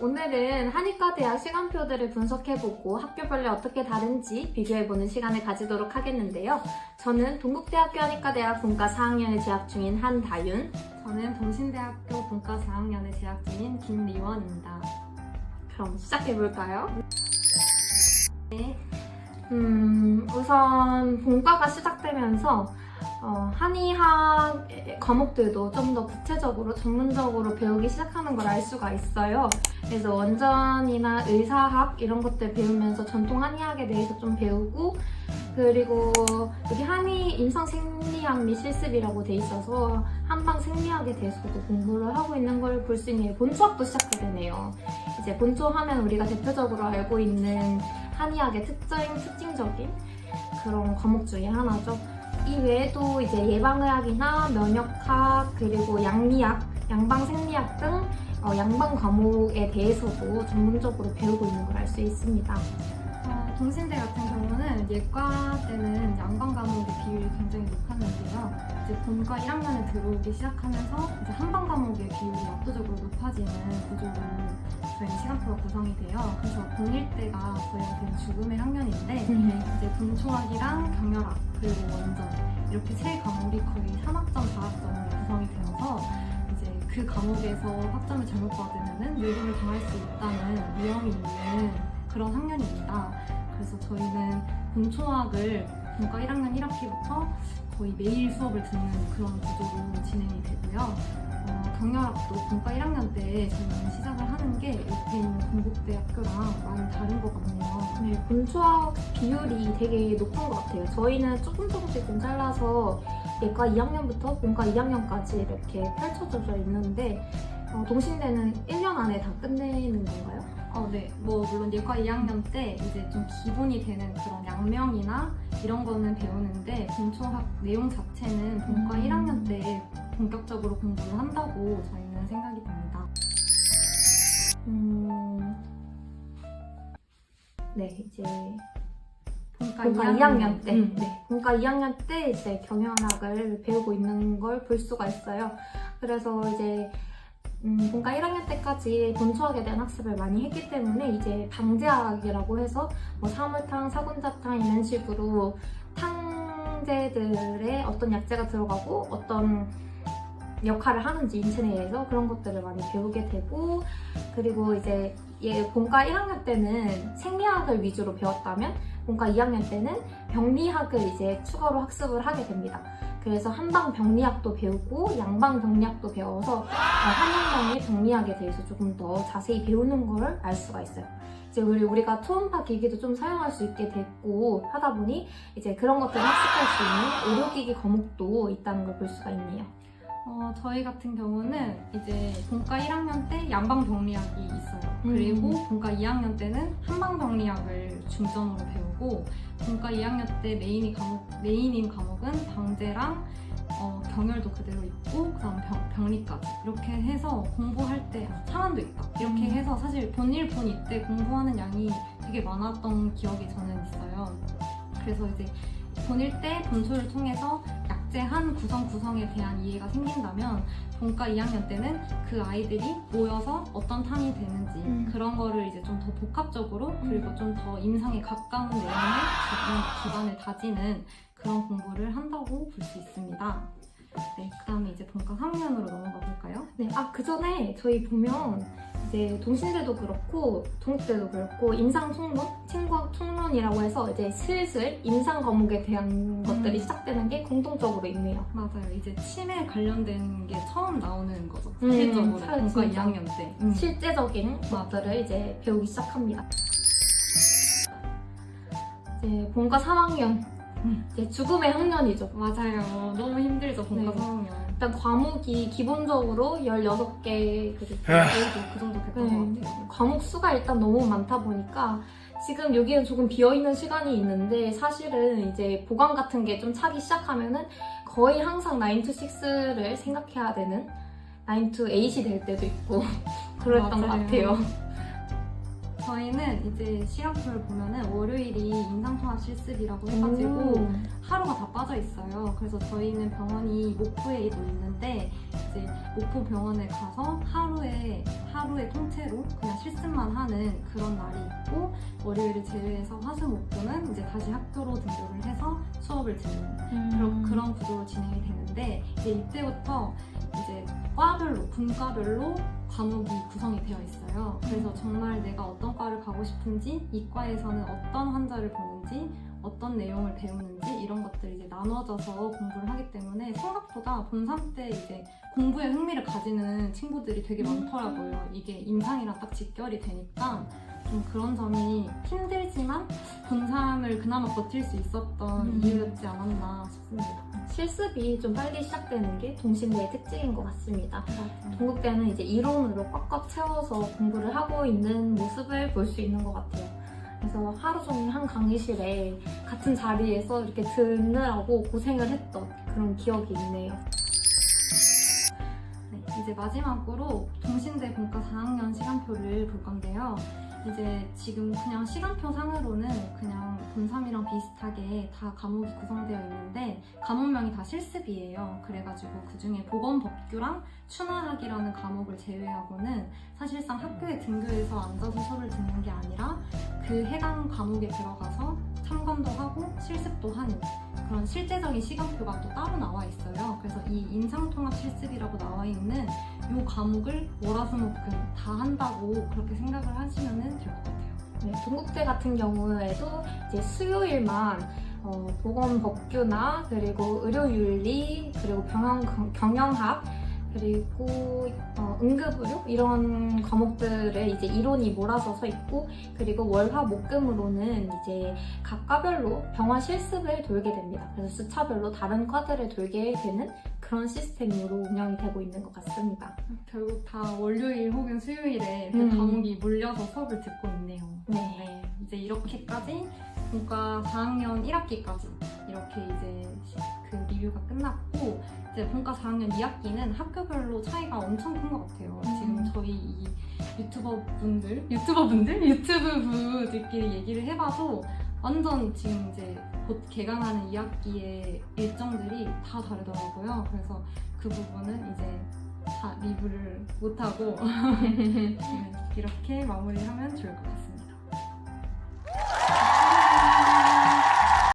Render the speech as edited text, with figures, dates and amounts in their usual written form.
오늘은 한의과대학 시간표들을 분석해보고 학교별로 어떻게 다른지 비교해보는 시간을 가지도록 하겠는데요. 저는 동국대학교 한의과대학 본과 4학년에 재학 중인 한다윤, 저는 동신대학교 본과 4학년에 재학 중인 김리원입니다. 그럼 시작해볼까요? 네. 우선 본과가 시작되면서 한의학 과목들도 좀 더 구체적으로 전문적으로 배우기 시작하는 걸 알 수가 있어요. 그래서 원전이나 의사학 이런 것들 배우면서 전통 한의학에 대해서 좀 배우고, 그리고 여기 한의 임상생리학 및 실습이라고 돼 있어서 한방 생리학에 대해서도 공부를 하고 있는 걸 볼 수 있는 본초학도 시작하게 되네요. 이제 본초 하면 우리가 대표적으로 알고 있는 한의학의 특징적인 그런 과목 중에 하나죠. 이 외에도 이제 예방의학이나 면역학, 그리고 양리학, 양방생리학 등 양방 과목에 대해서도 전문적으로 배우고 있는 걸 알 수 있습니다. 동신대 같은 경우는 예과 때는 양방 과목의 비율이 굉장히 높았는데요. 이제 본과 1학년에 들어오기 시작하면서 이제 한방 과목의 비율이 압도적으로 높아지는 구조로 저희 시간표가 구성이 돼요. 그래서 고1때가 저희한테는 죽음의 학년인데 이제 동초학이랑 경혈학 그리고 원전 이렇게 세 과목이 거의 3학점, 4학점으로 구성이 되어서 이제 그 과목에서 학점을 잘못 받으면은 뇌림을 당할 수 있다는 위험이 있는 그런 학년입니다. 그래서 저희는 본초학을 본과 1학년 1학기부터 거의 매일 수업을 듣는 그런 구조로 진행이 되고요. 경혈학도 본과 1학년 때 저희는 시작을 하는 게 옆에 있는 동국대 학교랑 많이 다른 것 같네요. 네, 본초학 비율이 되게 높은 것 같아요. 저희는 조금씩 좀 잘라서 예과 2학년부터 본과 2학년까지 이렇게 펼쳐져 있는데 동신대는 1년 안에 다 끝내는 건가요? 네. 물론 예과 2학년 때 이제 좀 기본이 되는 그런 양명이나 이런 거는 배우는데 본초학 내용 자체는 본과 1학년 때 본격적으로 공부를 한다고 저희는 생각이 듭니다. 네, 이제 본과 2학년 때, 본과 2학년 때 이제 경영학을 배우고 있는 걸 볼 수가 있어요. 그래서 이제 본과 1학년 때까지 본초학에 대한 학습을 많이 했기 때문에 이제 방제학이라고 해서 사물탕, 사군자탕 이런 식으로 탕제들의 어떤 약재가 들어가고 어떤 역할을 하는지 인체 내에서 그런 것들을 많이 배우게 되고, 그리고 이제 본과 1학년 때는 생리학을 위주로 배웠다면 본과 2학년 때는 병리학을 이제 추가로 학습을 하게 됩니다. 그래서 한방 병리학도 배우고 양방 병리학도 배워서 한양방의 병리학에 대해서 조금 더 자세히 배우는 걸 알 수가 있어요. 이제 우리가 초음파 기기도 좀 사용할 수 있게 됐고 하다 보니 이제 그런 것들을 학습할 수 있는 의료기기 과목도 있다는 걸 볼 수가 있네요. 저희 같은 경우는 이제 본과 1학년 때 양방병리학이 있어요. 그리고 본과 2학년 때는 한방병리학을 중점으로 배우고, 본과 2학년 때 메인인 과목은 방제랑 경혈도 그대로 있고, 그다음 병리까지 이렇게 해서 공부할 때 창안도 있다 이렇게 해서 사실 본일 본이 때 공부하는 양이 되게 많았던 기억이 저는 있어요. 그래서 이제 본일 때 본초를 통해서 약재 한 구성에 대한 이해가 생긴다면 본과 2학년 때는 그 아이들이 모여서 어떤 탕이 되는지 그런 거를 이제 좀 더 복합적으로 그리고 좀 더 임상에 가까운 내용의 기반을 다지는 그런 공부를 한다고 볼 수 있습니다. 네, 그 다음에 이제 본과 3학년으로 넘어가 볼까요? 네, 그 전에 저희 보면 이제 동신대도 그렇고 동국대도 그렇고 임상총론, 총론이라고 해서 이제 슬슬 임상 과목에 대한 것들이 시작되는 게 공통적으로 있네요. 맞아요. 이제 치매 관련된 게 처음 나오는 거죠. 실질적으로 본과 2학년 때. 실제적인 것들을 이제 배우기 시작합니다. 이제 본과 3학년. 이제 죽음의 학년이죠. 맞아요. 너무 힘들죠, 본과 3학년. 일단 과목이 기본적으로 16개, 그리고 그 정도 됐던 것 같아요. 과목 수가 일단 너무 많다 보니까 지금 여기는 조금 비어있는 시간이 있는데 사실은 이제 보강 같은 게 좀 차기 시작하면은 거의 항상 9 to 6를 생각해야 되는 9 to 8이 될 때도 있고 그랬던 것 같아요. 저희는 이제 시간표를 보면은 월요일이 인상통합 실습이라고 해가지고 하루가 다 빠져 있어요. 그래서 저희는 병원이 목포에도 있는데 이제 목포 병원에 가서 하루에 통째로 그냥 실습만 하는 그런 날이 있고, 월요일을 제외해서 화수목금은 이제 다시 학교로 등교를 해서 수업을 듣는 그런 구조로 진행이 되는데, 이제 이때부터 이제 과별로, 분과별로 과목이 구성이 되어 있어요. 그래서 정말 내가 어떤 과를 가고 싶은지, 이 과에서는 어떤 환자를 보는지, 어떤 내용을 배우는지 이런 것들이 이제 나눠져서 공부를 하기 때문에 생각보다 본3 때 이제 공부에 흥미를 가지는 친구들이 되게 많더라고요. 이게 임상이랑 딱 직결이 되니까 좀 그런 점이 힘들지만 본3을 그나마 버틸 수 있었던 이유였지 않았나 싶습니다. 실습이 좀 빨리 시작되는 게 동신대의 특징인 것 같습니다. 맞아요. 동국대는 이제 이론으로 꽉꽉 채워서 공부를 하고 있는 모습을 볼 수 있는 것 같아요. 그래서 하루 종일 한 강의실에 같은 자리에서 이렇게 듣느라고 고생을 했던 그런 기억이 있네요. 네, 이제 마지막으로 동신대 본과 4학년 시간표를 볼 건데요. 이제 지금 그냥 시간표 상으로는 그냥 본3이랑 비슷하게 다 과목이 구성되어 있는데 과목명이 다 실습이에요. 그래가지고 그 중에 보건법규랑 추나학이라는 과목을 제외하고는 사실상 학교에 등교해서 앉아서 수업을 듣는 게 아니라 그 해당 과목에 들어가서 참관도 하고 실습도 하는 그런 실제적인 시간표가 또 따로 나와 있어요. 그래서 이 인상통합 실습이라고 나와 있는 이 과목을 월화수목금 다 한다고 그렇게 생각을 하시면 될 것 같아요. 네, 동국대 같은 경우에도 이제 수요일만 보건법규나 그리고 의료윤리 그리고 경영학 그리고 응급의료 이런 과목들에 이제 이론이 몰아져서 있고, 그리고 월화목금으로는 이제 각 과별로 병원 실습을 돌게 됩니다. 그래서 주차별로 다른 과들을 돌게 되는 그런 시스템으로 운영이 되고 있는 것 같습니다. 결국 다 월요일 혹은 수요일에 그 과목이 몰려서 수업을 듣고 있네요. 네. 이제 이렇게까지 본과 4학년 1학기까지 이렇게 이제 그 리뷰가 끝났고, 이제 본과 4학년 2학기는 학교별로 차이가 엄청 큰 것 같아요. 지금 저희 이 유튜브분들끼리 얘기를 해봐도 완전 지금 이제 곧 개강하는 2학기의 일정들이 다 다르더라고요. 그래서 그 부분은 이제 다 리뷰를 못하고 이렇게 마무리하면 좋을 것 같습니다.